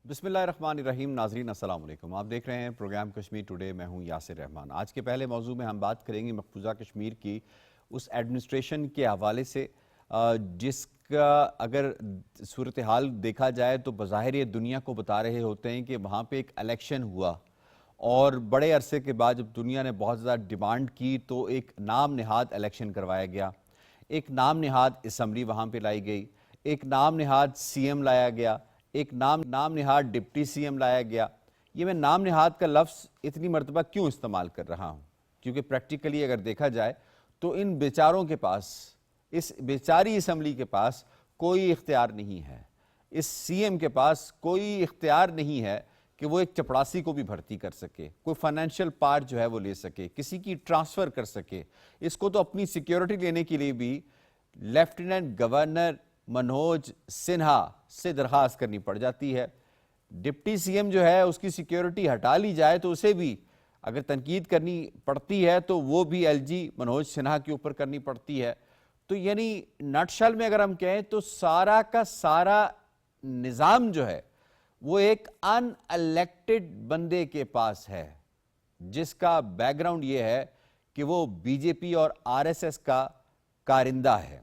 بسم اللہ الرحمن الرحیم. ناظرین السلام علیکم. آپ دیکھ رہے ہیں پروگرام کشمیر ٹوڈے. میں ہوں یاسر رحمان. آج کے پہلے موضوع میں ہم بات کریں گے مقبوضہ کشمیر کی اس ایڈمنسٹریشن کے حوالے سے جس کا اگر صورتحال دیکھا جائے تو بظاہر یہ دنیا کو بتا رہے ہوتے ہیں کہ وہاں پہ ایک الیکشن ہوا اور بڑے عرصے کے بعد جب دنیا نے بہت زیادہ ڈیمانڈ کی تو ایک نام نہاد الیکشن کروایا گیا. ایک نام نہاد اسمبلی وہاں پہ لائی گئی, ایک نام نہاد سی ایم لایا گیا, ایک نام نہاد ڈپٹی سی ایم لایا گیا. یہ میں نام نہاد کا لفظ اتنی مرتبہ کیوں استعمال کر رہا ہوں؟ کیونکہ پریکٹیکلی اگر دیکھا جائے تو ان بیچاروں کے پاس, اس بیچاری اسمبلی کے پاس کوئی اختیار نہیں ہے. اس سی ایم کے پاس کوئی اختیار نہیں ہے کہ وہ ایک چپڑاسی کو بھی بھرتی کر سکے, کوئی فائنینشیل پارٹ جو ہے وہ لے سکے, کسی کی ٹرانسفر کر سکے. اس کو تو اپنی سیکیورٹی لینے کے لیے بھی لیفٹیننٹ گورنر منوج سنہا سے درخواست کرنی پڑ جاتی ہے. ڈپٹی سی ایم جو ہے اس کی سیکیورٹی ہٹا لی جائے تو اسے بھی اگر تنقید کرنی پڑتی ہے تو وہ بھی ایل جی منوج سنہا کے اوپر کرنی پڑتی ہے. تو یعنی نٹ شل میں اگر ہم کہیں تو سارا کا سارا نظام جو ہے وہ ایک ان الیکٹڈ بندے کے پاس ہے جس کا بیک گراؤنڈ یہ ہے کہ وہ بی جے پی اور آر ایس ایس کا کارندہ ہے.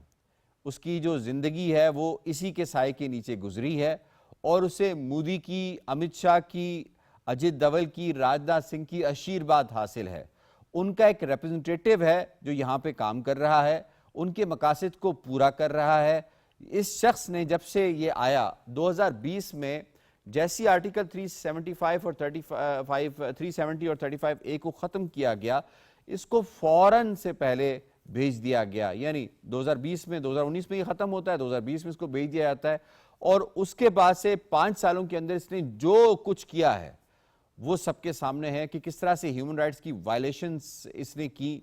اس کی جو زندگی ہے وہ اسی کے سائے کے نیچے گزری ہے اور اسے مودی کی, امت شاہ کی, اجت دوول کی, راجناتھ سنگھ کی آشیرواد حاصل ہے. ان کا ایک ریپرزنٹیٹیو ہے جو یہاں پہ کام کر رہا ہے, ان کے مقاصد کو پورا کر رہا ہے. اس شخص نے جب سے یہ آیا 2020 میں جیسی آرٹیکل 375 اور 370 اور 35A کو ختم کیا گیا, اس کو فوراً سے پہلے بھیج دیا گیا. یعنی 2020 میں 2019 میں یہ ختم ہوتا ہے, 2020 میں اس کو بھیج دیا جاتا ہے اور اس کے بعد سے 5 سالوں کے اندر اس نے جو کچھ کیا ہے وہ سب کے سامنے ہے کہ کس طرح سے ہیومن رائٹس کی وائلیشنز اس نے کی.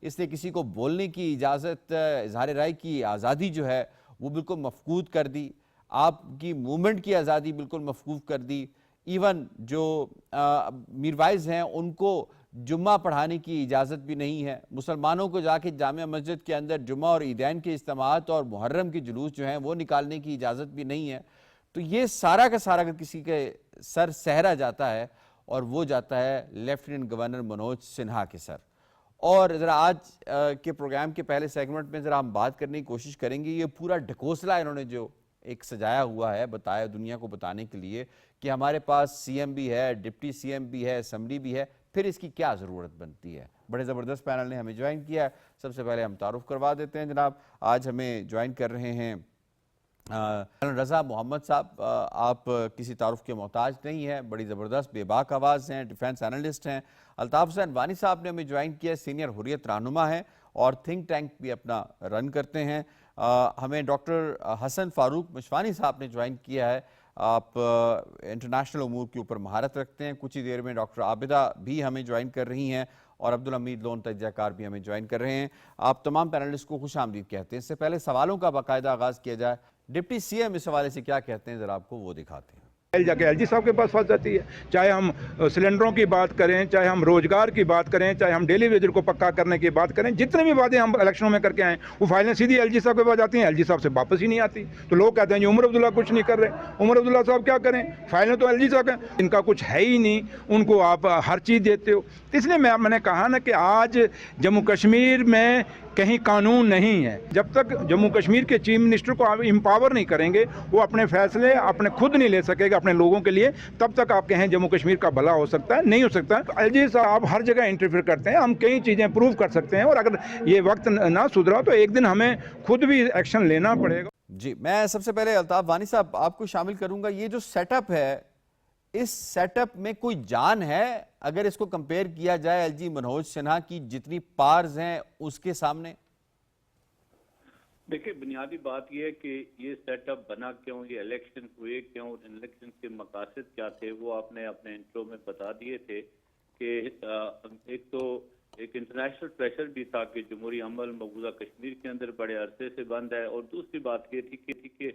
اس نے کسی کو بولنے کی اجازت, اظہار رائے کی آزادی جو ہے وہ بالکل مفقود کر دی. آپ کی موومنٹ کی آزادی بالکل مفقود کر دی. ایون جو میروائز ہیں ان کو جمعہ پڑھانے کی اجازت بھی نہیں ہے. مسلمانوں کو جا کے جامع مسجد کے اندر جمعہ اور عیدین کے اجتماعات اور محرم کے جلوس جو ہیں وہ نکالنے کی اجازت بھی نہیں ہے. تو یہ سارا کا سارا اگر کسی کے سر سہرا جاتا ہے اور وہ جاتا ہے لیفٹیننٹ گورنر منوج سنہا کے سر. اور ذرا آج کے پروگرام کے پہلے سیگمنٹ میں ذرا ہم بات کرنے کی کوشش کریں گے یہ پورا ڈھکوسلا انہوں نے جو ایک سجایا ہوا ہے, بتایا دنیا کو بتانے کے لیے کہ ہمارے پاس سی ایم بھی ہے, ڈپٹی سی ایم بھی ہے, اسمبلی بھی ہے, پھر اس کی کیا ضرورت بنتی ہے. بڑے زبردست پینل نے ہمیں جوائن کیا ہے. سب سے پہلے ہم تعارف کروا دیتے ہیں جناب. آج ہمیں جوائن کر رہے ہیں رضا محمد صاحب. آپ کسی تعارف کے محتاج نہیں ہیں, بڑی زبردست بے باک آواز ہیں, ڈیفینس انالسٹ ہیں. الطاف حسین وانی صاحب نے ہمیں جوائن کیا ہے, سینئر حریت رہنما ہیں اور تھنک ٹینک بھی اپنا رن کرتے ہیں. ہمیں ڈاکٹر حسن فاروق مشوانی صاحب نے جوائن کیا ہے. آپ انٹرنیشنل امور کے اوپر مہارت رکھتے ہیں. کچھ ہی دیر میں ڈاکٹر عابدہ بھی ہمیں جوائن کر رہی ہیں اور عبدالحمید لون تجزیہ کار بھی ہمیں جوائن کر رہے ہیں. آپ تمام پینلسٹ کو خوش آمدید کہتے ہیں. اس سے پہلے سوالوں کا باقاعدہ آغاز کیا جائے. ڈپٹی سی ایم اس حوالے سے کیا کہتے ہیں ذرا آپ کو وہ دکھاتے ہیں. جا کے ایل جی صاحب کے پاس پھنس جاتی ہے. چاہے ہم سلنڈروں کی بات کریں, چاہے ہم روزگار کی بات کریں, چاہے ہم ڈیلی ویجر کو پکا کرنے کی بات کریں, جتنے بھی باتیں ہم الیکشنوں میں کر کے آئیں وہ فائلیں سیدھی ایل جی صاحب کے پاس جاتی ہیں, ایل جی صاحب سے واپس ہی نہیں آتی. تو لوگ کہتے ہیں جی عمر عبداللہ کچھ نہیں کر رہے. عمر عبداللہ صاحب کیا کریں, فائلیں تو ایل جی صاحب ہیں, ان کا کچھ ہے ہی نہیں, ان کو آپ ہر چیز دیتے ہو. اس لیے میں نے کہا نا کہ آج جموں کشمیر میں کہیں قانون نہیں ہے. جب تک جموں کشمیر کے چیف منسٹر کو آپ امپاور نہیں کریں گے, وہ اپنے فیصلے اپنے خود نہیں لے سکے گا اپنے لوگوں کے لیے, تب تک آپ کہیں جموں کشمیر کا بھلا ہو سکتا ہے, نہیں ہو سکتا. ایل جی صاحب ہر جگہ انٹرفیئر کرتے ہیں. ہم کئی چیزیں پروو کر سکتے ہیں اور اگر یہ وقت نہ سدھرا تو ایک دن ہمیں خود بھی ایکشن لینا پڑے گا. جی, میں سب سے پہلے الطاف وانی صاحب آپ کو شامل کروں گا. یہ جو سیٹ اپ ہے, اس سیٹ اپ میں کوئی جان ہے اگر اس کو کمپیئر کیا جائے ایل جی منوج سنہا کی جتنی پارز ہیں اس کے سامنے؟ دیکھیں, بنیادی بات یہ ہے کہ یہ سیٹ اپ بنا کیوں, یہ الیکشن ہوئے کیوں, الیکشن کے مقاصد کیا تھے, وہ آپ نے اپنے انٹرو میں بتا دیے تھے. کہ ایک تو ایک انٹرنیشنل پریشر بھی تھا کہ جمہوری عمل مقبوضہ کشمیر کے اندر بڑے عرصے سے بند ہے, اور دوسری بات یہ تھی کہ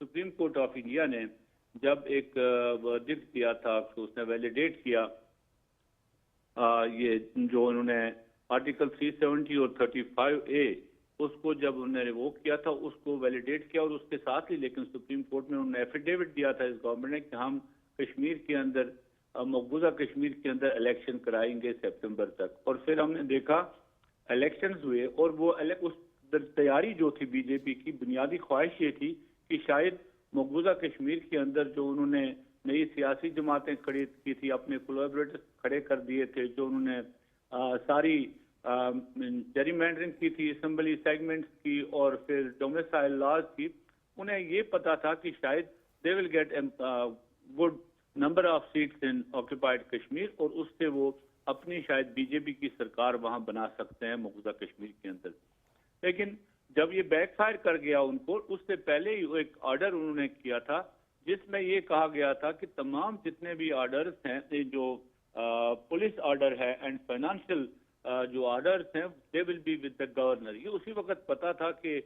سپریم کورٹ آف انڈیا نے جب ایک ورڈکٹ دیا تھا تو اس نے ویلیڈیٹ کیا یہ جو انہوں نے آرٹیکل 370 اور 35A اس کو جب انہوں نے وہ کیا تھا اس کو ویلیڈیٹ کیا, اور اس کے ساتھ ہی لیکن سپریم کورٹ میں انہوں نے ایفیڈیوٹ دیا تھا اس گورنمنٹ نے کہ ہم کشمیر کے اندر مقبوضہ کشمیر کے اندر الیکشن کرائیں گے سپتمبر تک. اور پھر ہم نے دیکھا الیکشنز ہوئے اور وہ اس تیاری جو تھی بی جے پی کی بنیادی خواہش یہ تھی کہ شاید مقبوضہ کشمیر کے اندر جو انہوں نے نئی سیاسی جماعتیں کھڑی کی تھی, اپنے کولیبریٹر کھڑے کر دیے تھے, جو انہوں نے ساری جیرمینڈرنگ کی تھی, اسمبلی سیگمنٹس کی اور پھر ڈومیسائل لاز کی, انہیں یہ پتا تھا کہ شاید they will get good number of seats in occupied Kashmir, اور اس سے وہ اپنی شاید بی جے پی کی سرکار وہاں بنا سکتے ہیں مقبوضہ کشمیر کے اندر. لیکن جب یہ بیک فائر کر گیا ان کو, اس سے پہلے ہی ایک آرڈر انہوں نے کیا تھا جس میں یہ کہا گیا تھا کہ تمام جتنے بھی آرڈرز ہیں, جو پولیس آرڈر ہے اینڈ فائنانشیل جو آرڈرز ہیں, they will be with the governor. یہ اسی وقت پتا تھا کہ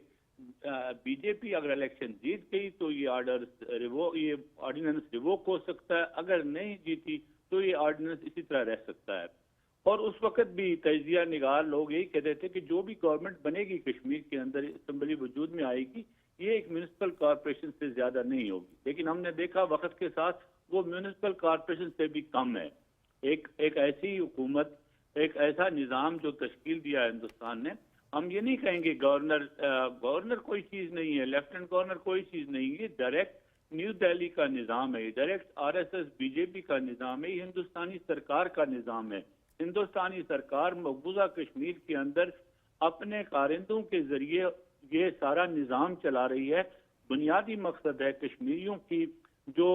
بی جے پی اگر الیکشن جیت گئی تو یہ آرڈیننس ریووک ہو سکتا ہے, اگر نہیں جیتی تو یہ آرڈیننس اسی طرح رہ سکتا ہے. اور اس وقت بھی تجزیہ نگار لوگ یہی کہتے تھے کہ جو بھی گورنمنٹ بنے گی کشمیر کے اندر, اسمبلی وجود میں آئے گی, یہ ایک میونسپل کارپوریشن سے زیادہ نہیں ہوگی. لیکن ہم نے دیکھا وقت کے ساتھ وہ میونسپل کارپوریشن سے بھی کم ہے. ایک ایسی حکومت, ایک ایسا نظام جو تشکیل دیا ہے ہندوستان نے. ہم یہ نہیں کہیں گے گورنر کوئی چیز نہیں ہے, لیفٹنٹ گورنر کوئی چیز نہیں ہے, یہ ڈائریکٹ نیو دہلی کا نظام ہے, یہ direct R S S B J P کا نظام ہے, یہ ہندوستانی سرکار کا نظام ہے. ہندوستانی سرکار مقبوضہ کشمیر کے اندر اپنے کارندوں کے ذریعے یہ سارا نظام چلا رہی ہے. بنیادی مقصد ہے کشمیریوں کی, جو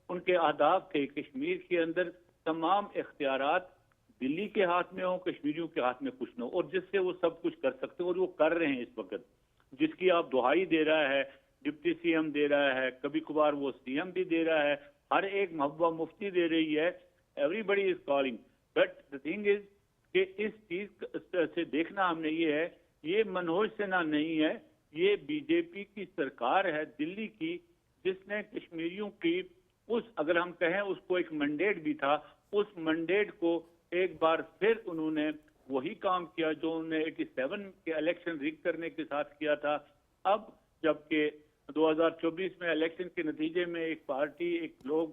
ان کے اہداف تھے کشمیر کے اندر تمام اختیارات دلی کے ہاتھ میں ہوں, کشمیریوں کے ہاتھ میں کچھ نہ ہو, اور جس سے وہ سب کچھ کر سکتے ہیں, اور وہ کر رہے ہیں اس وقت. جس کی آپ دہائی دے رہا ہے, ڈپٹی سی ایم دے رہا ہے, کبھی کبھار وہ سی ایم بھی دے رہا ہے, ہر ایک محبوبہ مفتی دے رہی ہے, everybody is calling. But the thing is کہ اس چیز سے دیکھنا ہم نے یہ ہے, یہ منوج سنہا نہیں ہے, یہ بی جے پی کی سرکار ہے دلی کی, جس نے کشمیریوں کی اگر ہم کہیں اس کو ایک منڈیٹ بھی تھا, اس منڈیٹ کو ایک بار پھر انہوں نے وہی کام کیا جو انہوں نے 87 کے الیکشن ریگ کرنے کے ساتھ کیا تھا. اب جبکہ 2024 میں الیکشن کے نتیجے میں ایک پارٹی, ایک لوگ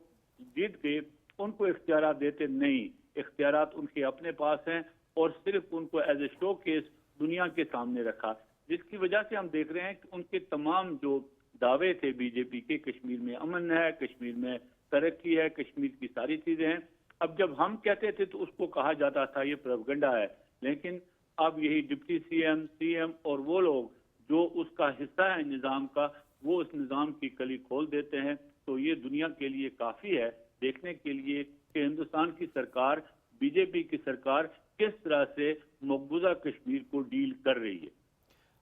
جیت گئے, ان کو اختیارات دیتے نہیں, اختیارات ان کے اپنے پاس ہیں, اور صرف ان کو ایز اے شو کیس دنیا کے سامنے رکھا, جس کی وجہ سے ہم دیکھ رہے ہیں کہ ان کے تمام جو دعوے تھے بی جے پی کے, کشمیر میں امن ہے, کشمیر میں ترقی ہے, کشمیر کی ساری چیزیں ہیں, اب جب ہم کہتے تھے تو اس کو کہا جاتا تھا یہ پروپیگنڈا ہے. لیکن اب یہی ڈپٹی سی ایم اور وہ لوگ جو اس کا حصہ ہے نظام کا, وہ اس نظام کی کلی کھول دیتے ہیں. تو یہ دنیا کے لیے کافی ہے دیکھنے کے لیے کہ ہندوستان کی سرکار, بی جے پی کی سرکار کس طرح سے مقبوضہ کشمیر کو ڈیل کر رہی ہے.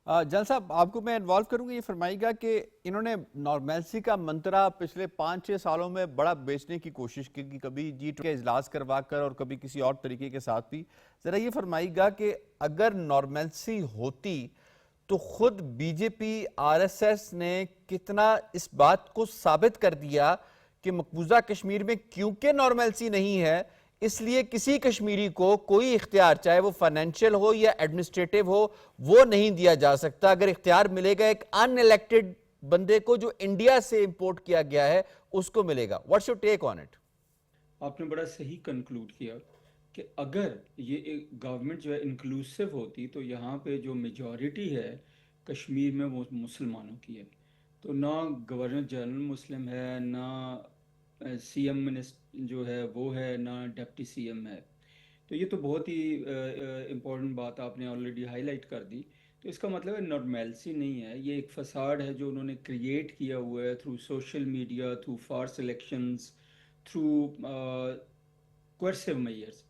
جل صاحب, آپ کو میں انوالو کروں گا, یہ فرمائیے گا کہ انہوں نے نارمیلسی کا منترا پچھلے 5-6 سالوں میں بڑا بیچنے کی کوشش کی, کبھی G20 کے اجلاس کروا کر اور کبھی کسی اور طریقے کے ساتھ بھی. ذرا یہ فرمائیے گا کہ اگر نارمیلسی ہوتی تو خود be J P R S S نے کتنا اس بات کو ثابت کر دیا کہ مقبوضہ کشمیر میں کیونکہ نارمیلسی نہیں ہے, اس لیے کسی کشمیری کو کوئی اختیار, چاہے وہ فائنینشیل ہو یا ایڈمنسٹریٹو ہو, وہ نہیں دیا جا سکتا. اگر اختیار ملے گا ایک ان الیکٹڈ بندے کو جو انڈیا سے امپورٹ کیا گیا ہے, اس کو ملے گا. What's your take on it? آپ نے بڑا صحیح کنکلوڈ کیا کہ اگر یہ گورنمنٹ جو ہے انکلوسیو ہوتی تو یہاں پہ جو میجورٹی ہے کشمیر میں وہ مسلمانوں کی ہے. تو نہ گورنر جنرل مسلم ہے, نہ سی ایم جو ہے وہ ہے, نہ ڈپٹی سی ایم ہے. تو یہ تو بہت ہی امپورٹنٹ بات آپ نے آلریڈی ہائی لائٹ کر دی. تو اس کا مطلب ہے نارمیلسی نہیں ہے, یہ ایک فساد ہے جو انہوں نے کریٹ کیا ہوا ہے تھرو سوشل میڈیا, تھرو فارس الیکشنز, تھرو کوئرسیو میئرز.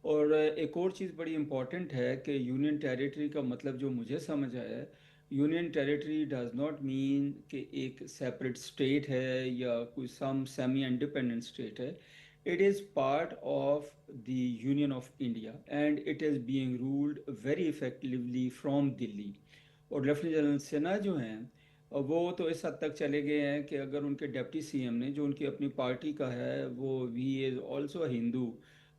اور ایک اور چیز بڑی امپورٹنٹ ہے کہ یونین ٹیریٹری کا مطلب جو مجھے سمجھ آیا ہے, union territory does not mean کہ ایک سیپریٹ اسٹیٹ ہے یا کوئی سم سیمی انڈیپینڈنٹ اسٹیٹ ہے. It is part of the Union of India and it is being ruled very effectively from Delhi. اور لیفٹیننٹ جنرل سنہا جو ہیں وہ تو اس حد تک چلے گئے ہیں کہ اگر ان کے ڈپٹی سی ایم نے, جو ان کی اپنی پارٹی کا ہے, وہ ہی از آلسو اے ہندو,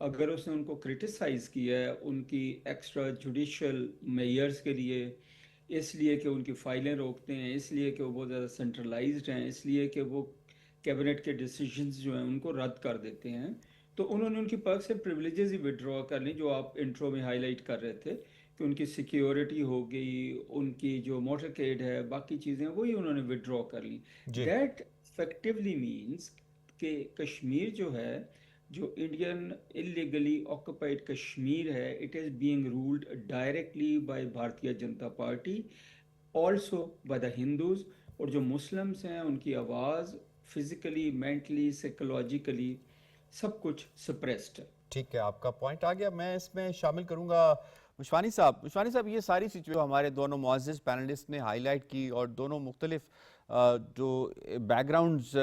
اگر اس نے ان کو کرٹیسائز کیا ہے ان کی ایکسٹرا جوڈیشل میئرز کے لیے, اس لیے کہ ان کی فائلیں روکتے ہیں, اس لیے کہ وہ بہت زیادہ سینٹرلائزڈ ہیں, اس لیے کہ وہ کیبنٹ کے ڈیسیجنز جو ہیں ان کو رد کر دیتے ہیں. تو انہوں نے ان کی پاک سے پریولیجز ہی وڈرا کر لی جو آپ انٹرو میں ہائی لائٹ کر رہے تھے کہ ان کی سیکیورٹی ہو گئی, ان کی جو موٹر کیڈ ہے, باقی چیزیں وہی انہوں نے وڈرا کر لی. جی دیٹ افیکٹولی مینس کہ کشمیر جو ہے, جو انڈین انلیگلی آکوپائڈ کشمیر ہے, it is being ruled directly by Bharatiya Janata party, also by the Hindus. اور جو مسلمس ہیں ان کی آواز فزیکلی, مینٹلی, سائیکولوجیکلی سب کچھ سپریسڈ ہے. ٹھیک ہے, آپ کا پوائنٹ آ گیا. میں اس میں شامل کروں گا مشوانی صاحب. یہ ساری سچویشن ہمارے دونوں معزز پینلسٹ نے ہائی لائٹ کی اور دونوں مختلف جو بیک گراؤنڈز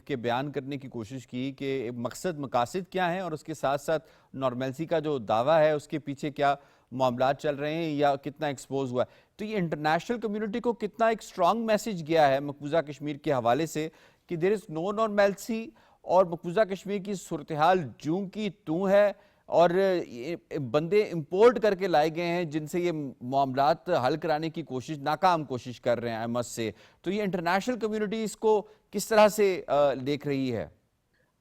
کے بیان کرنے کی کوشش کی کہ مقاصد کیا ہیں اور اس کے ساتھ ساتھ نارملسی کا جو دعویٰ ہے اس کے پیچھے کیا معاملات چل رہے ہیں یا کتنا ایکسپوز ہوا ہے. تو یہ انٹرنیشنل کمیونٹی کو کتنا ایک اسٹرانگ میسج گیا ہے مقبوضہ کشمیر کے حوالے سے کہ دیر از نو نارملسی اور مقبوضہ کشمیر کی صورتحال جوں کی توں ہے اور بندے امپورٹ کر کے لائے گئے ہیں جن سے یہ معاملات حل کرانے کی ناکام کوشش کر رہے ہیں احمد سے. تو یہ انٹرنیشنل کمیونٹی اس کو کس طرح سے دیکھ رہی ہے؟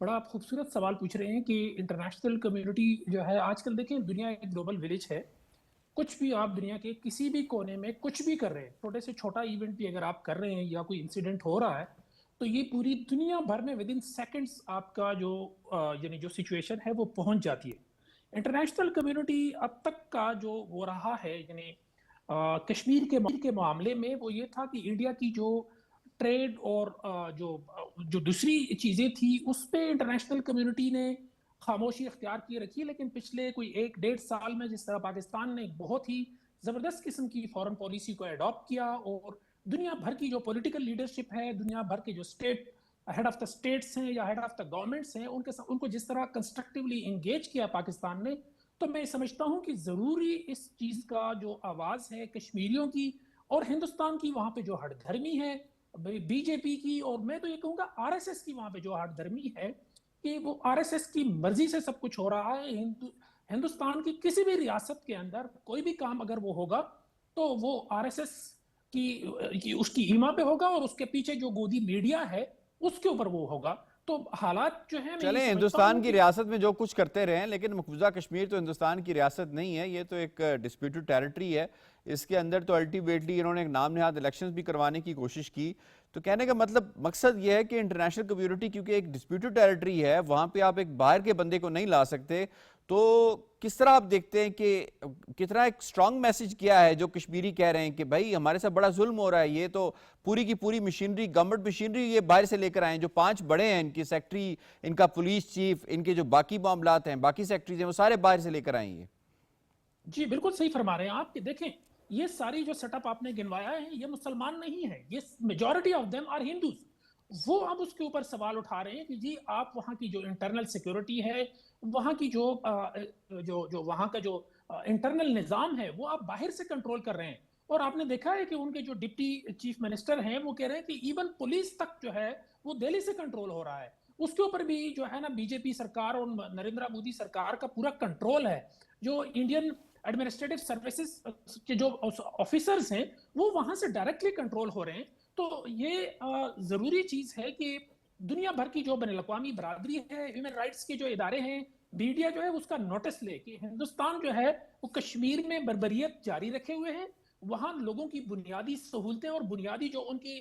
بڑا آپ خوبصورت سوال پوچھ رہے ہیں کہ انٹرنیشنل کمیونٹی جو ہے آج کل دیکھیں دنیا ایک گلوبل ولیج ہے. کچھ بھی آپ دنیا کے کسی بھی کونے میں کچھ بھی کر رہے ہیں, چھوٹے سے چھوٹا ایونٹ بھی اگر آپ کر رہے ہیں یا کوئی انسیڈنٹ ہو رہا ہے تو یہ پوری دنیا بھر میں ود ان سیکنڈز آپ کا جو یعنی جو سچویشن ہے وہ پہنچ جاتی ہے. انٹرنیشنل کمیونٹی اب تک کا جو وہ رہا ہے یعنی کشمیر کے معاملے میں وہ یہ تھا کہ انڈیا کی جو ٹریڈ اور جو دوسری چیزیں تھی اس پہ انٹرنیشنل کمیونٹی نے خاموشی اختیار کی رکھی. لیکن پچھلے کوئی 1-1.5 سال میں جس طرح پاکستان نے بہت ہی زبردست قسم کی فورن پالیسی کو ایڈاپٹ کیا اور دنیا بھر کی جو پولیٹیکل لیڈرشپ ہے, دنیا بھر کے جو ہیڈ آف دا اسٹیٹس ہیں یا ہیڈ آف دا گورنمنٹس ہیں, ان کو جس طرح کنسٹرکٹیولی انگیج کیا پاکستان نے, تو میں سمجھتا ہوں کہ ضروری اس چیز کا جو آواز ہے کشمیریوں کی اور ہندوستان کی وہاں پہ جو ہٹ دھرمی ہے بی جے پی کی, اور میں تو یہ کہوں گا آر ایس ایس کی وہاں پہ جو ہٹ دھرمی ہے کہ وہ آر ایس ایس کی مرضی سے سب کچھ ہو رہا ہے. ہندوستان کی کسی بھی ریاست کے اندر کوئی بھی کام اگر وہ ہوگا تو وہ آر ایس ایس کی اس کی ایما پہ ہوگا اور اس کے پیچھے جو گودی میڈیا ہے اس کے اوپر وہ ہوگا. تو حالات جو ہیں چلیں ہندوستان کی ریاست میں جو کچھ کرتے رہے ہیں, لیکن مقبوضہ کشمیر تو ہندوستان کی ریاست نہیں ہے, یہ تو ایک ڈسپیوٹڈ ٹیریٹری ہے. اس کے اندر تو الٹیمیٹلی انہوں نے ایک نام نہاد الیکشنز بھی کروانے کی کوشش کی. تو کہنے کا مقصد یہ ہے کہ انٹرنیشنل کمیونٹی کیونکہ ایک ڈسپیوٹڈ ٹیریٹری ہے, وہاں پہ آپ ایک باہر کے بندے کو نہیں لا سکتے. تو کس طرح آپ دیکھتے ہیں کہ کتنا ایک سٹرونگ میسج کیا ہے جو کشمیری کہہ رہے ہیں کہ بھائی ہمارے ساتھ بڑا ظلم ہو رہا ہے, یہ تو پوری کی پوری مشینری, گورنمنٹ مشینری یہ باہر سے لے کر آئے ہیں, جو 5 بڑے ہیں ان کی سیکٹری, ان کا پولیس چیف, ان کے جو باقی معاملات ہیں, باقی سیکٹریز ہیں, وہ سارے باہر سے لے کر آئیں گے. جی بالکل صحیح فرما رہے ہیں آپ کہ دیکھیں یہ ساری جو سیٹ اپ آپ نے گنوایا ہے یہ مسلمان نہیں ہے, یہ majority of them are Hindus. وہ اب اس کے اوپر سوال اٹھا رہے ہیں کہ جی آپ وہاں کی جو انٹرنل سیکیورٹی ہے, وہاں کی جو وہاں کا جو انٹرنل نظام ہے وہ آپ باہر سے کنٹرول کر رہے ہیں. اور آپ نے دیکھا ہے کہ ان کے جو ڈپٹی چیف منسٹر ہیں وہ کہہ رہے ہیں کہ ایون پولیس تک جو ہے وہ دہلی سے کنٹرول ہو رہا ہے. اس کے اوپر بھی جو ہے نا بی جے پی سرکار اور نریندر مودی سرکار کا پورا کنٹرول ہے. جو انڈین ایڈمنسٹریٹو سروسز کے جو آفیسرز ہیں وہ وہاں سے ڈائریکٹلی کنٹرول ہو رہے ہیں. تو یہ ضروری چیز ہے کہ دنیا بھر کی جو بین الاقوامی برادری ہے, ہیومن رائٹس کے جو ادارے ہیں, میڈیا جو ہے اس کا نوٹس لے کہ ہندوستان جو ہے وہ کشمیر میں بربریت جاری رکھے ہوئے ہیں, وہاں لوگوں کی بنیادی سہولتیں اور بنیادی جو ان کی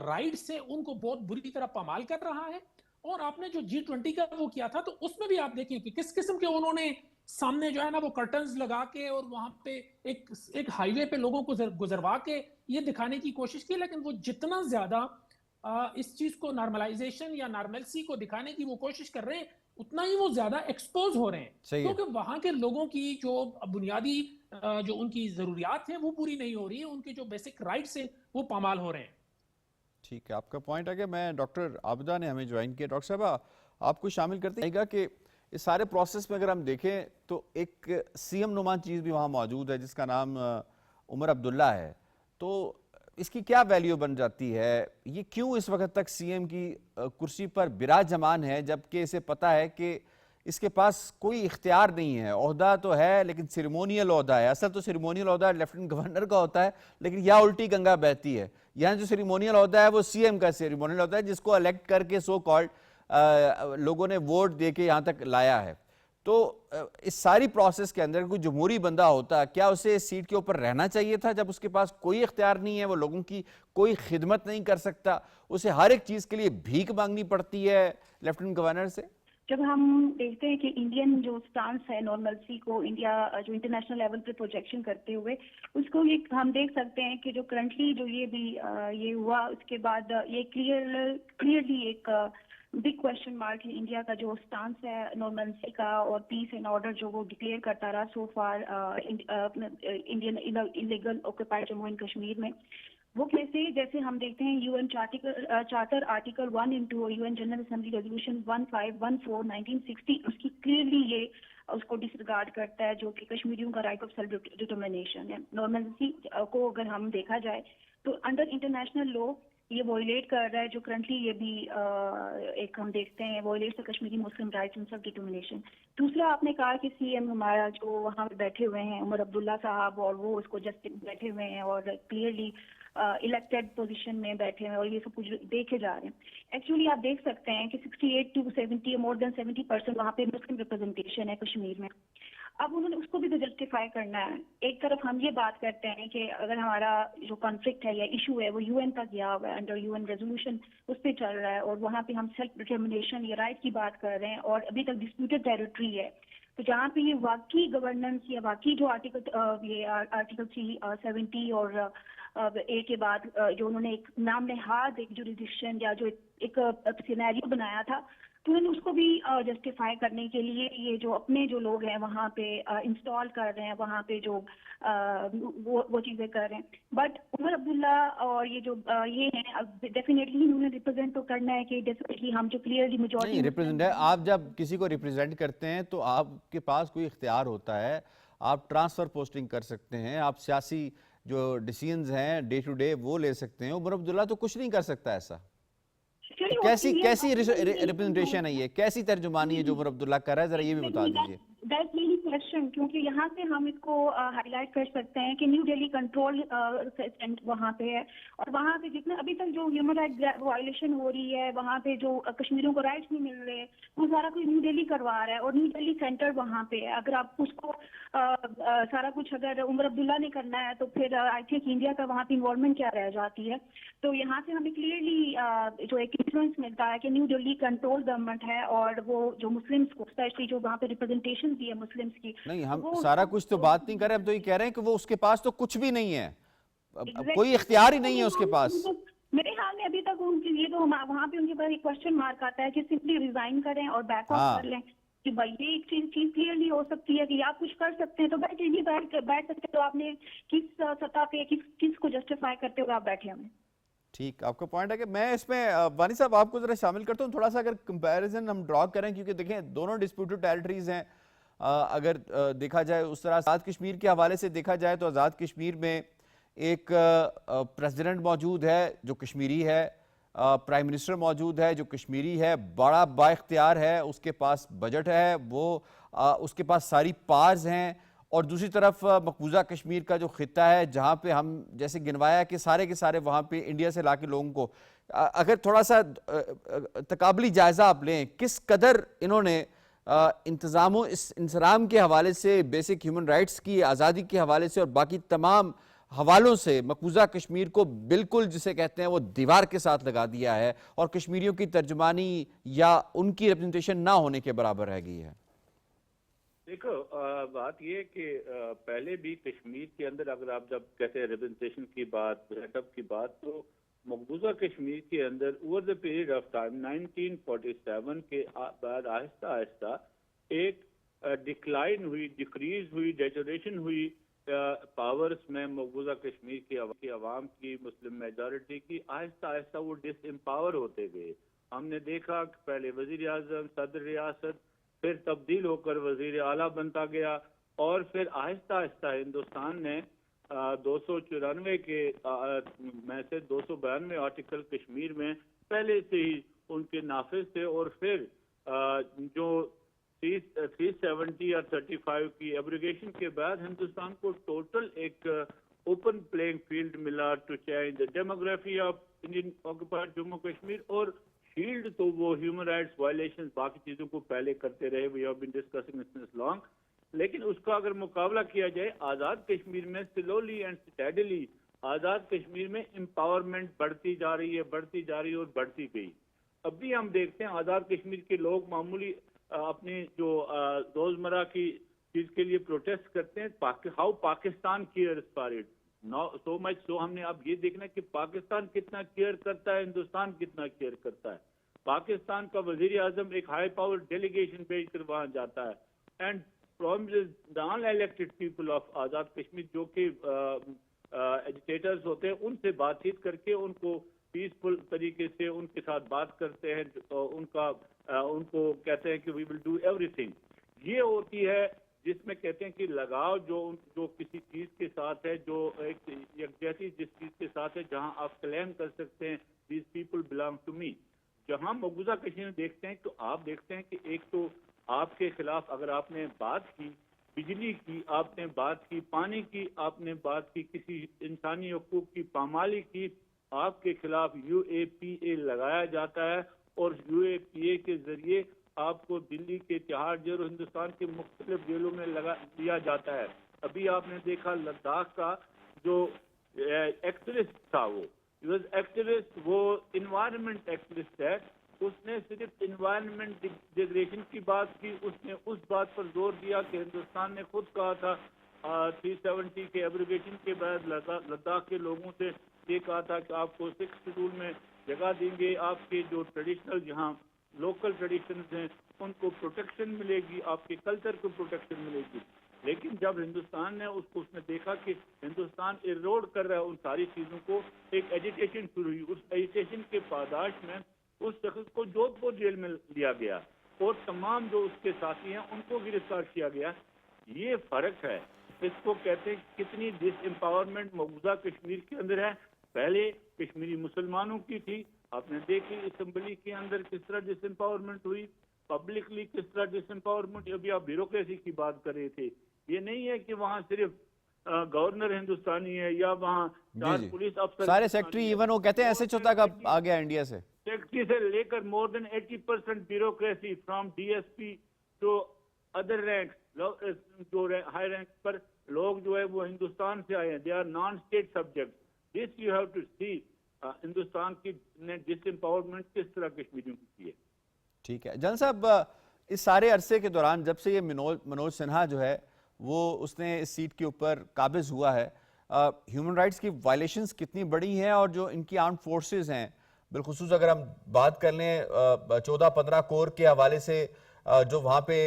رائٹس ہیں ان کو بہت بری طرح پامال کر رہا ہے. اور آپ نے جو G20 کا وہ کیا تھا تو اس میں بھی آپ دیکھیں کہ کس قسم کے انہوں نے سامنے جو ہے نا وہ کرٹنز لگا کے اور وہاں پہ ایک ہائی وے پہ لوگوں کو گزروا کے یہ دکھانے کی کوشش کی. لیکن وہ جتنا زیادہ اس چیز کو نارملائزیشن یا نارملسی کو دکھانے کی وہ کوشش کر رہے ہیں اتنا ہی وہ زیادہ ایکسپوز ہو رہے ہیں, کیونکہ وہاں کے لوگوں کی جو بنیادی جو ان کی ضروریات ہیں وہ پوری نہیں ہو رہی ہیں, ان کے جو بیسک رائٹس ہیں وہ پامال ہو رہے ہیں. ٹھیک ہے, آپ کا پوائنٹ ہے کہ میں ڈاکٹر عابدہ نے ہمیں جوائن کیا. ڈاکٹر صاحبہ آپ کو شامل کرتے ہیں گا کہ اس سارے پروسیس میں اگر ہم دیکھیں تو ایک سی ایم نما چیز بھی وہاں موجود ہے جس کا نام عمر عبداللہ ہے. تو اس کی کیا ویلیو بن جاتی ہے, یہ کیوں اس وقت تک سی ایم کی کرسی پر براجمان ہے جبکہ اسے پتہ ہے کہ اس کے پاس کوئی اختیار نہیں ہے. عہدہ تو ہے لیکن سیریمونیل عہدہ ہے. اصل تو سیریمونیل عہدہ لیفٹنٹ گورنر کا ہوتا ہے, لیکن یہاں الٹی گنگا بہتی ہے. یہاں جو سیریمونیل عہدہ ہے وہ سی ایم کا سیریمونیل عہدہ ہے, جس کو الیکٹ کر کے سو کالڈ لوگوں نے ووٹ دے کے یہاں تک لایا ہے. تو اس ساری پروسیس کے اندر کوئی جمہوری بندہ ہوتا, کیا اسے اس سیٹ کے اوپر رہنا چاہیے تھا جب اس کے پاس کوئی اختیار نہیں ہے, وہ لوگوں کی کوئی خدمت نہیں کر سکتا, اسے ہر ایک چیز کے لیے بھیک مانگنی پڑتی ہے لیفٹنٹ گورنر سے؟ جب ہم دیکھتے ہیں کہ انڈین جو سٹانس ہے نارملسی کو انڈیا جو انٹرنیشنل لیول پہ پروجیکشن کرتے ہوئے, اس کو ہم دیکھ سکتے ہیں کہ جو کرنٹلی جو یہ بھی یہ ہوا, اس کے بعد یہ کلیئرلی ایک بگ کوشچن مارک ہے انڈیا کا جو سٹانس ہے نارملسی کا اور پیس اینڈ آرڈر جو وہ ڈکلیئر کرتا رہا so far Indian illegal occupied Jammu and Kashmir میں. وہ کیسے, جیسے ہم دیکھتے ہیں U N charter article 1 into U N general assembly resolution 1514 1960 اس کی کلیئرلی یہ اس کو ڈسریگارڈ کرتا ہے, جو کہ کشمیریوں کا رائٹ آف سیلف ڈٹرمنیشن ہے. نارملسی کو اگر ہم دیکھا جائے تو انڈر انٹرنیشنل لا یہ وائلیٹ کر رہا ہے, جو کرنٹلی یہ بھی ایک ہم دیکھتے ہیں violate Kashmiri Muslim rights and self determination. دوسرا آپ نے کہا کہ سی ایم ہمارا جو وہاں پہ بیٹھے ہوئے ہیں عمر عبداللہ صاحب, اور وہ اس کو جسٹ بیٹھے ہوئے ہیں اور کلیئرلی الیکٹڈ پوزیشن میں بیٹھے ہیں اور یہ سب کچھ دیکھے جا رہے ہیں. ایکچولی آپ دیکھ سکتے ہیں کہ 68 to 70 مور دین 70% وہاں پہ مسلم ریپرزنٹیشن ہے کشمیر میں. اب انہوں نے اس کو بھی تو جسٹیفائی کرنا ہے. ایک طرف ہم یہ بات کرتے ہیں کہ اگر ہمارا جو کانفلکٹ ہے یا ایشو ہے وہ یو این تک گیا ہوا ہے, انڈر یو این ریزولوشن اس پہ چل رہا ہے, اور وہاں پہ ہم سیلف ڈٹرمنیشن یا رائٹ کی بات کر رہے ہیں, اور ابھی تک ڈسپیوٹڈ ٹیریٹری ہے. تو جہاں پہ یہ واقعی گورننس یا واقعی جو آرٹیکل 370 اور اے کے بعد جو انہوں نے ایک نام نہاد ایک جوریڈکشن یا جو ایک سینیریو بنایا تھا, تو انہوں نے اس کو بھی جسٹیفائی کرنے کے لیے یہ جو اپنے جو لوگ ہیں وہاں پہ انسٹال کر رہے ہیں, وہاں پہ جو وہ چیزیں کر رہے ہیں. بٹ عمر عبداللہ اور یہ جو یہ ہیں ڈیفینیٹلی انہوں نے ریپرزینٹ تو کرنا ہے کہ ڈیفینیٹلی ہم جو کلیئرلی میجورٹی ریپرزینٹ ہے. آپ جب کسی کو ریپرزینٹ کرتے ہیں تو آپ کے پاس کوئی اختیار ہوتا ہے, آپ ٹرانسفر پوسٹنگ کر سکتے ہیں, آپ سیاسی جو ڈیسیژنز ہیں ڈے ٹو ڈے وہ لے سکتے ہیں. عمر عبداللہ تو کچھ نہیں کر سکتا ایسا. کیسی ریپرزنٹیشن ہے یہ, کیسی ترجمانی ہے جو عمر عبداللہ کر رہا ہے, ذرا یہ بھی بتا دیجیے. دیٹس ریلی کویسچن, کیونکہ یہاں سے ہم اس کو ہائی لائٹ کر سکتے ہیں کہ نیو دہلی کنٹرول وہاں پہ ہے, اور وہاں پہ جتنے ابھی تک جو ہیومن رائٹ وائلیشن ہو رہی ہے, وہاں پہ جو کشمیریوں کو رائٹس نہیں مل رہے, وہ سارا کچھ نیو دہلی کروا رہا ہے, اور نیو دہلی سینٹر وہاں پہ ہے. اگر آپ اس کو سارا کچھ اگر عمر عبداللہ نے کرنا ہے تو پھر آئی تھنک انڈیا کا وہاں پہ انوالومنٹ کیا رہ جاتی ہے. تو یہاں سے ہمیں کلیئرلی جو ایک انفلوئنس ملتا ہے کہ نیو دہلی کنٹرول گورنمنٹ ہے, اور وہ جو مسلمس کو اسپیشلی جو وہاں پہ ریپرزنٹیشن دی ہے مسلمس کی, نہیں ہم سارا کچھ تو بات نہیں کر رہے, ہم تو یہ کہہ رہے ہیں کہ وہ اس کے پاس تو کچھ بھی نہیں ہے, کوئی اختیار ہی نہیں ہے اس کے پاس. میرے خیال میں ابھی تک ان کے لیے تو وہاں پہ ان کے پاس ایک کوشچن مارک آتا ہے کہ سمپلی ریزائن کریں اور بیک آف کر لیں. کہ بھائی یہ ایک چیز کلیئرلی ہو سکتی ہے کہ آپ کچھ کر سکتے ہیں تو بیٹھ سکتے, تو آپ نے کس سطح پہ کس کو جسٹیفائی کرتے ہوئے آپ بیٹھے ہوئے. ٹھیک, آپ کا پوائنٹ ہے کہ میں اس میں وانی صاحب آپ کو ذرا شامل کرتا ہوں, تھوڑا سا اگر کمپیریزن ہم ڈرا کریں, کیونکہ دیکھیں دونوں ڈسپیوٹڈ ٹیریٹریز ہیں. اگر دیکھا جائے اس طرح آزاد کشمیر کے حوالے سے دیکھا جائے تو آزاد کشمیر میں ایک پریزیڈنٹ موجود ہے جو کشمیری ہے, پرائم منسٹر موجود ہے جو کشمیری ہے, بڑا با اختیار ہے, اس کے پاس بجٹ ہے, وہ اس کے پاس ساری پارز ہیں. اور دوسری طرف مقبوضہ کشمیر کا جو خطہ ہے جہاں پہ ہم جیسے گنوایا کہ سارے کے سارے وہاں پہ انڈیا سے لا کے لوگوں کو, اگر تھوڑا سا تقابلی جائزہ آپ لیں, کس قدر انہوں نے انتظام و انصرام کے حوالے سے, بیسک ہیومن رائٹس کی آزادی کے حوالے سے اور باقی تمام حوالوں سے مقبوضہ کشمیر کو بالکل جسے کہتے ہیں وہ دیوار کے ساتھ لگا دیا ہے, اور کشمیریوں کی ترجمانی یا ان کی ریپرزنٹیشن نہ ہونے کے برابر رہ گئی ہے. دیکھو بات یہ کہ پہلے بھی کشمیر کے اندر اگر آپ جب کہتے ہیں ریپرزنٹیشن کی بات, سیٹ اپ کی بات, تو مقبوضہ کشمیر کے اندر over the period of time 1947 کے بعد آہستہ آہستہ ایک ڈکلائن ہوئی, ڈکریز ہوئی, ڈیٹوریشن ہوئی پاورز میں مقبوضہ کشمیر کی عوام کی, مسلم میجورٹی کی. آہستہ آہستہ وہ ڈس امپاور ہوتے گئے. ہم نے دیکھا کہ پہلے وزیر اعظم, صدر ریاست, پھر تبدیل ہو کر وزیر اعلیٰ بنتا گیا, اور پھر آہستہ آہستہ ہندوستان نے 294 کے میں سے 292 آرٹیکل کشمیر میں پہلے سے ہی ان کے نافذ تھے, اور پھر جو 370 اور 35 کی ایبریگیشن کے بعد ہندوستان کو ٹوٹل ایک اوپن پلینگ فیلڈ ملا to change the demography of Indian occupied Jammu Kashmir. اور شیلڈ تو وہ ہیومن رائٹس وائلیشن باقی چیزوں کو پہلے کرتے رہے, we have been discussing since long, لیکن اس کا اگر مقابلہ کیا جائے آزاد کشمیر میں سلولی اینڈ اسٹیڈلی آزاد کشمیر میں امپاورمنٹ بڑھتی جا رہی ہے اور بڑھتی گئی. اب بھی ہم دیکھتے ہیں آزاد کشمیر کے لوگ معمولی اپنی جو روزمرہ کی چیز کے لیے پروٹیسٹ کرتے ہیں, how Pakistan care for it so much so. ہم نے اب یہ دیکھنا ہے کہ پاکستان کتنا کیئر کرتا ہے, ہندوستان کتنا کیئر کرتا ہے. پاکستان کا وزیر اعظم ایک ہائی پاور ڈیلیگیشن بھیج کر وہاں جاتا ہے, and non elected people of Azad Kashmir جو کہ ایجیٹیٹرز ہوتے ہیں ان سے بات چیت کر کے ان کو پیسفل طریقے سے ان کے ساتھ بات کرتے ہیں, ان کو کہتے ہیں کہ وی ول ڈو ایوری تھنگ. یہ ہوتی ہے جس میں کہتے ہیں کہ لگاؤ جو کسی چیز کے ساتھ ہے, جو ایک یکجہتی جس چیز کے ساتھ ہے جہاں آپ کلیم کر سکتے ہیں these people belong to me. جہاں مقبوضہ کشمیر میں دیکھتے ہیں تو آپ دیکھتے ہیں کہ ایک تو آپ کے خلاف اگر آپ نے بات کی بجلی کی, آپ نے بات کی پانی کی, آپ نے بات کی کسی انسانی حقوق کی پامالی کی, آپ کے خلاف UAPA لگایا جاتا ہے اور UAPA کے ذریعے آپ کو دلی کے تہاڑ جیل اور ہندوستان کے مختلف جیلوں میں لیا جاتا ہے. ابھی آپ نے دیکھا لداخ کا جو ایکٹیوسٹ تھا وہ انوائرمنٹ ایکٹیوسٹ ہے, اس نے صرف انوائرمنٹ ڈیگریڈیشن کی بات کی, اس نے اس بات پر زور دیا کہ ہندوستان نے خود کہا تھا 370 کے ایبریگیشن کے بعد لداخ کے لوگوں سے یہ کہا تھا کہ آپ کو 6 شیڈول میں جگہ دیں گے, آپ کے جو ٹریڈیشنل یہاں لوکل ٹریڈیشنز ہیں ان کو پروٹیکشن ملے گی, آپ کے کلچر کو پروٹیکشن ملے گی. لیکن جب ہندوستان نے اس نے دیکھا کہ ہندوستان ایروڈ کر رہا ہے ان ساری چیزوں کو, ایک ایجیٹیشن شروع ہوئی. اس ایجیٹیشن کے پاداش میں اس شخص کو جودھ پور جیل میں لیا گیا اور تمام جو اس کے ساتھی ہیں ان کو گرفتار کیا گیا. یہ فرق ہے, اس کو کہتے ہیں کتنی ڈس امپاورمنٹ مقبوضہ کشمیر کے اندر ہے. پہلے کشمیری مسلمانوں کی تھی, آپ نے دیکھی اسمبلی کے اندر کس طرح ڈس امپاورمنٹ ہوئی, پبلکلی کس طرح ڈس امپاورمنٹ. ابھی آپ بیوروکریسی کی بات کر رہے تھے, یہ نہیں ہے کہ وہاں صرف گورنر ہندوستانی ہے یا وہاں چار پولیس افسر سارے سیکٹری ایون وہ کہتے ہیں ایسے چھوٹا کب آ گیا انڈیا سے, سیکٹری سے لے کر more than 80% bureaucracy from DSP to other ranks, جو ہائی رینک پر لوگ جو ہے وہ ہندوستان سے آئے ہیں, they are non state subject. This you have to see Hindustan کی ڈس امپاورمنٹ کس طرح کشمیریوں کی ہے. ٹھیک ہے جان صاحب, اس سارے عرصے کے دوران جب سے یہ منوج سنہا جو ہے وہ اس نے اس سیٹ کے اوپر قابض ہوا ہے, ہیومن رائٹس کی وائلیشنز کتنی بڑی ہیں, اور جو ان کی آرمڈ فورسز ہیں بالخصوص اگر ہم بات کر لیں 14-15 کور کے حوالے سے جو وہاں پہ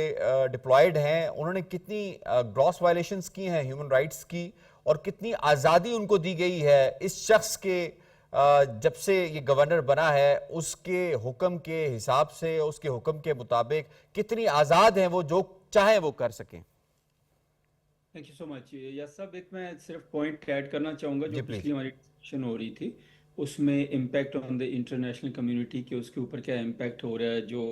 ڈپلائیڈ ہیں, انہوں نے کتنی گراس وائلیشنز کی ہیں ہیومن رائٹس کی, اور کتنی آزادی ان کو دی گئی ہے اس شخص کے جب سے یہ گورنر بنا ہے, اس کے حکم کے حساب سے, اس کے حکم کے مطابق کتنی آزاد ہیں وہ, جو چاہیں وہ کر سکیں. تھینک یو سو مچ. یس صاحب, ایک میں صرف پوائنٹ ایڈ کرنا چاہوں گا جو پچھلی ہماری ڈسکشن ہو رہی تھی, اس میں impact on the international community کے اس کے اوپر کیا امپیکٹ ہو رہا ہے جو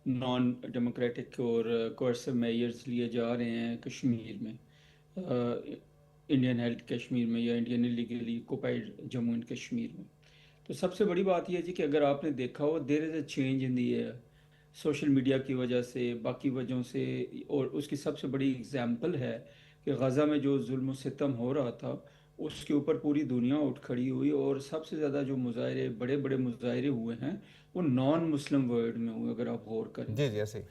نان ڈیموکریٹک اور کوئرسو میئرز لیے جا رہے ہیں کشمیر میں, انڈین ہیلڈ کشمیر میں یا Indian legally occupied Jammu and Kashmir میں. تو سب سے بڑی بات یہ ہے جی کہ اگر آپ نے دیکھا ہو there is a change in the air, social media کی وجہ سے, باقی وجہوں سے, اور اس کی سب سے بڑی اگزامپل ہے کہ غزہ میں جو ظلم و ستم ہو رہا تھا اس کے اوپر پوری دنیا اٹھ کھڑی ہوئی, اور سب سے زیادہ جو مظاہرے بڑے بڑے مظاہرے ہوئے ہیں وہ نان مسلم ورلڈ میں ہوئے اگر آپ غور کریں. جی ایسے ہی.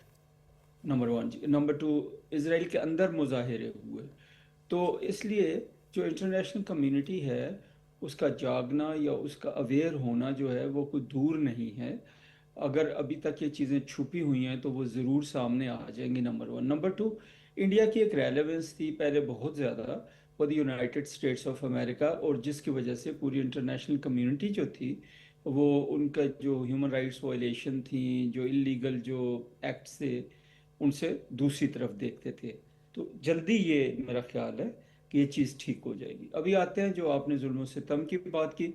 نمبر 1 جی. نمبر 2 اسرائیل کے اندر مظاہرے ہوئے. تو اس لیے جو انٹرنیشنل کمیونٹی ہے اس کا جاگنا یا اس کا اویئر ہونا جو ہے وہ کوئی دور نہیں ہے. اگر ابھی تک یہ چیزیں چھپی ہوئی ہیں تو وہ ضرور سامنے آ جائیں گی. نمبر 1. نمبر 2, انڈیا کی ایک ریلیونس تھی پہلے بہت زیادہ for the United States of America, اور جس کی وجہ سے پوری انٹرنیشنل کمیونٹی جو تھی وہ ان کا جو ہیومن رائٹس وائلیشن تھیں, جو اللیگل جو ایکٹس تھے, ان سے دوسری طرف دیکھتے تھے. تو جلدی یہ میرا خیال ہے کہ یہ چیز ٹھیک ہو جائے گی. ابھی آتے ہیں جو آپ نے ظلم و ستم کی بات کی,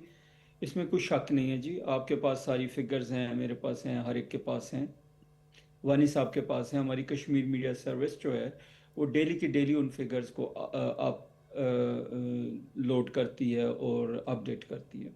اس میں کوئی شک نہیں ہے جی, آپ کے پاس ساری فگرز ہیں, میرے پاس ہیں, ہر ایک کے پاس ہیں. وانی صاحب کے پاس ہیں. ہماری کشمیر میڈیا سروس جو ہے وہ ڈیلی کی ڈیلی ان فگرز کو آپ لوڈ کرتی ہے اور اپڈیٹ کرتی ہے.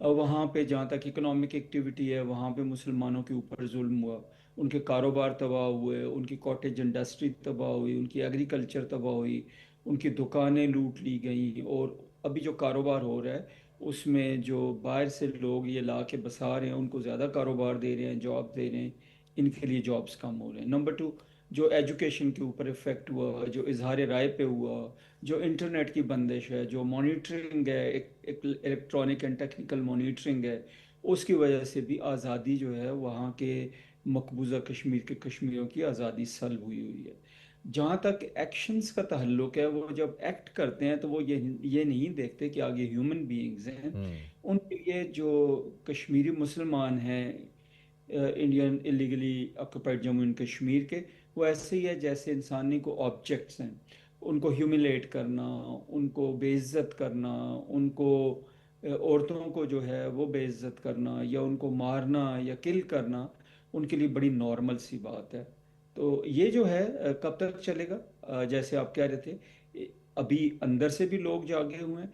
وہاں پہ جہاں تک اکنامک ایکٹیویٹی ہے وہاں پہ مسلمانوں کے اوپر ظلم ہوا, ان کے کاروبار تباہ ہوئے, ان کی کاٹیج انڈسٹری تباہ ہوئی, ان کی ایگریکلچر تباہ ہوئی, ان کی دکانیں لوٹ لی گئیں. اور ابھی جو کاروبار ہو رہا ہے اس میں جو باہر سے لوگ یہ لا کے بسا رہے ہیں ان کو زیادہ کاروبار دے رہے ہیں, جاب دے رہے ہیں, ان کے لیے جابز کم ہو رہے ہیں. نمبر 2, جو ایجوکیشن کے اوپر افیکٹ ہوا, جو اظہار رائے پہ ہوا, جو انٹرنیٹ کی بندش ہے, جو مانیٹرنگ ہے, ایک الیکٹرانک اینڈ ٹیکنیکل مانیٹرنگ ہے, اس کی وجہ سے بھی آزادی جو ہے وہاں کے مقبوضہ کشمیر کے کشمیریوں کی آزادی سلب ہوئی ہے. جہاں تک ایکشنز کا تعلق ہے, وہ جب ایکٹ کرتے ہیں تو وہ یہ نہیں دیکھتے کہ آگے ہیومن بینگز ہیں. ان کے لیے جو کشمیری مسلمان ہیں Indian illegally occupied Jammu and Kashmir کے, وہ ایسے ہی ہے جیسے انسانی کو آبجیکٹس ہیں. ان کو ہیوملیٹ کرنا, ان کو بے عزت کرنا, ان کو عورتوں کو جو ہے وہ بے عزت کرنا یا ان کو مارنا یا کل کرنا ان کے لیے بڑی نارمل سی بات ہے. تو یہ جو ہے کب تک چلے گا؟ جیسے آپ کہہ رہے تھے ابھی اندر سے بھی لوگ جاگے ہوئے ہیں.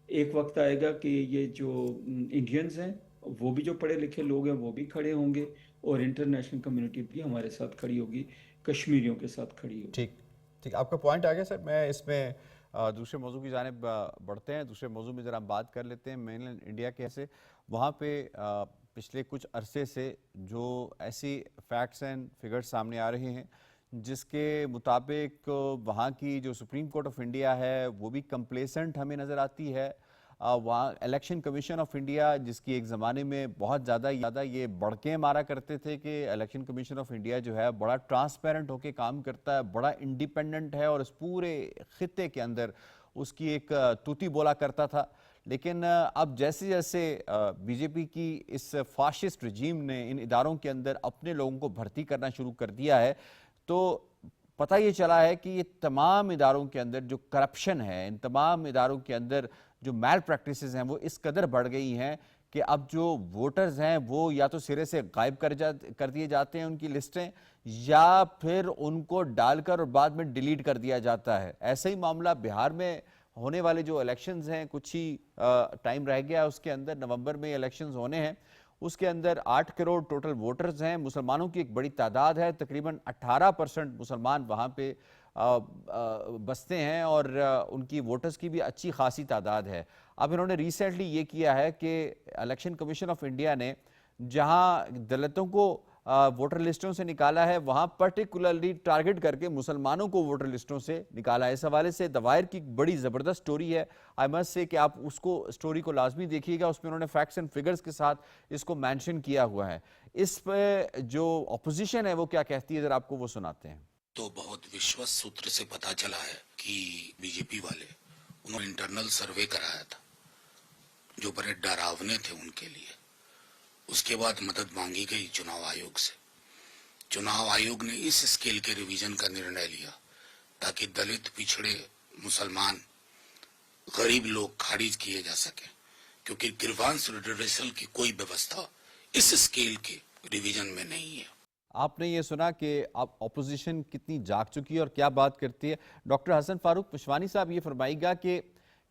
ایک وقت آئے گا کہ یہ جو انڈینز ہیں وہ بھی جو پڑھے لکھے لوگ ہیں وہ بھی کھڑے ہوں گے, اور انٹرنیشنل کمیونٹی بھی ہمارے ساتھ کھڑی ہوگی, کشمیریوں کے ساتھ کھڑی ہوگی. ٹھیک, آپ کا پوائنٹ آ گیا سر. میں اس میں دوسرے موضوع کی جانب بڑھتے ہیں. دوسرے موضوع میں ذرا ہم بات کر لیتے ہیں مین لینڈ انڈیا کے. ایسے وہاں پہ پچھلے کچھ عرصے سے جو ایسی فیکٹس اینڈ فگرز سامنے آ رہے ہیں جس کے مطابق وہاں کی جو سپریم کورٹ آف انڈیا ہے وہ بھی کمپلیسنٹ ہمیں نظر آتی ہے. وہاں الیکشن کمیشن آف انڈیا, جس کی ایک زمانے میں بہت زیادہ یہ بڑکیں مارا کرتے تھے کہ الیکشن کمیشن آف انڈیا جو ہے بڑا ٹرانسپیرنٹ ہو کے کام کرتا ہے, بڑا انڈیپینڈنٹ ہے اور اس پورے خطے کے اندر اس کی ایک توتی بولا کرتا تھا. لیکن اب جیسے جیسے بی جے پی کی اس فاشسٹ رجیم نے ان اداروں کے اندر اپنے لوگوں کو بھرتی کرنا شروع کر دیا ہے, تو پتہ یہ چلا ہے کہ یہ تمام اداروں کے اندر جو کرپشن ہے, ان تمام اداروں کے اندر جو میل پریکٹسز ہیں وہ اس قدر بڑھ گئی ہیں کہ اب جو ووٹرز ہیں وہ یا تو سرے سے غائب کر دیے جاتے ہیں ان کی لسٹیں, یا پھر ان کو ڈال کر اور بعد میں ڈیلیٹ کر دیا جاتا ہے. ایسا ہی معاملہ بہار میں ہونے والے جو الیکشنز ہیں, کچھ ہی ٹائم رہ گیا اس کے اندر, نومبر میں الیکشنز ہونے ہیں. اس کے اندر 8 کروڑ ٹوٹل ووٹرز ہیں, مسلمانوں کی ایک بڑی تعداد ہے, تقریباً 18% مسلمان وہاں پہ بستے ہیں اور ان کی ووٹرز کی بھی اچھی خاصی تعداد ہے. اب انہوں نے ریسنٹلی یہ کیا ہے کہ الیکشن کمیشن آف انڈیا نے جہاں دلتوں کو ووٹر لسٹوں سے نکالا ہے وہاں پرٹیکولرلی ٹارگٹ کر کے مسلمانوں کو ووٹر لسٹوں سے نکالا ہے. اس حوالے سے دوائر کی بڑی زبردست سٹوری ہے. آئی مسٹ سے کہ آپ اس کو سٹوری کو لازمی دیکھیے گا, اس میں انہوں نے فیکٹس اینڈ فگرز کے ساتھ اس کو مینشن کیا ہوا ہے. اس پہ جو اپوزیشن ہے وہ کیا کہتی ہے ذرا آپ کو وہ سناتے ہیں. تو بہت وشوس سوتر سے پتا چلا ہے کہ بی جے پی والے انہوں نے انٹرنل سروے کرایا تھا جو بڑے ڈراونے تھے ان کے لیے. اس کے بعد مدد مانگی گئی چناؤ آیوگ سے. چناؤ آیوگ نے اس اسکیل کے ریویژن کا نرنے لیا تاکہ دلت, پچھڑے, مسلمان, غریب لوگ خارج کیے جا سکیں, کیونکہ گریوانس ریڈریسل کی کوئی ویوستھا اس اسکیل کے ریویژن میں نہیں ہے. آپ نے یہ سنا کہ اب اپوزیشن کتنی جاگ چکی ہے اور کیا بات کرتی ہے. ڈاکٹر حسن فاروق پشوانی صاحب یہ فرمائے گا کہ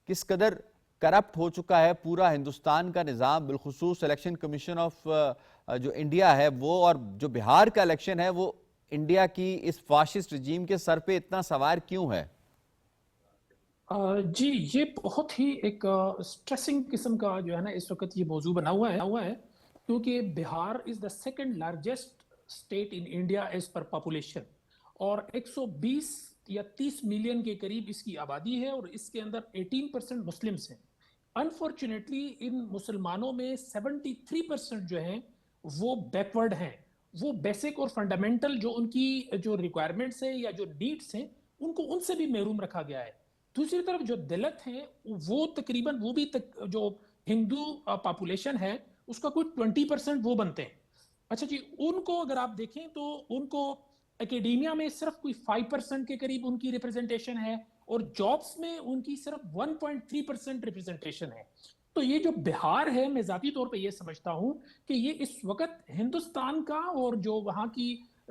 کس قدر کرپٹ ہو چکا ہے پورا ہندوستان کا نظام, بالخصوص الیکشن کمیشن آف جو انڈیا ہے وہ, اور جو بہار کا الیکشن ہے وہ انڈیا کی اس فاشسٹ رجیم کے سر پہ اتنا سوار کیوں ہے؟ جی, یہ بہت ہی ایک سٹریسنگ قسم کا جو ہے نا اس وقت یہ موضوع بنا ہوا ہے کیونکہ Bihar is the second largest state in India as per population, اور 120 یا 30 ملین کے قریب اس کی آبادی ہے, اور اس کے اندر 18% مسلمس ہیں. انفارچونیٹلی ان مسلمانوں میں 73% جو ہیں وہ بیکورڈ ہیں. وہ بیسک اور فنڈامنٹل جو ان کی جو ریکوائرمنٹس ہیں یا جو نیڈس ہیں ان کو ان سے بھی محروم رکھا گیا ہے. دوسری طرف جو دلت ہیں وہ تقریباً وہ بھی جو ہندو پاپولیشن ہے اس کا کوئی 20% وہ بنتے ہیں. اچھا جی, ان کو اگر آپ دیکھیں تو ان کو اکیڈیمیا میں صرف کوئی 5% کے قریب ان کی ریپرزنٹیشن ہے, اور جابس میں ان کی صرف 1.3% ریپرزنٹیشن ہے. تو یہ جو بہار ہے, میں ذاتی طور پہ یہ سمجھتا ہوں کہ یہ اس وقت ہندوستان کا اور جو وہاں کی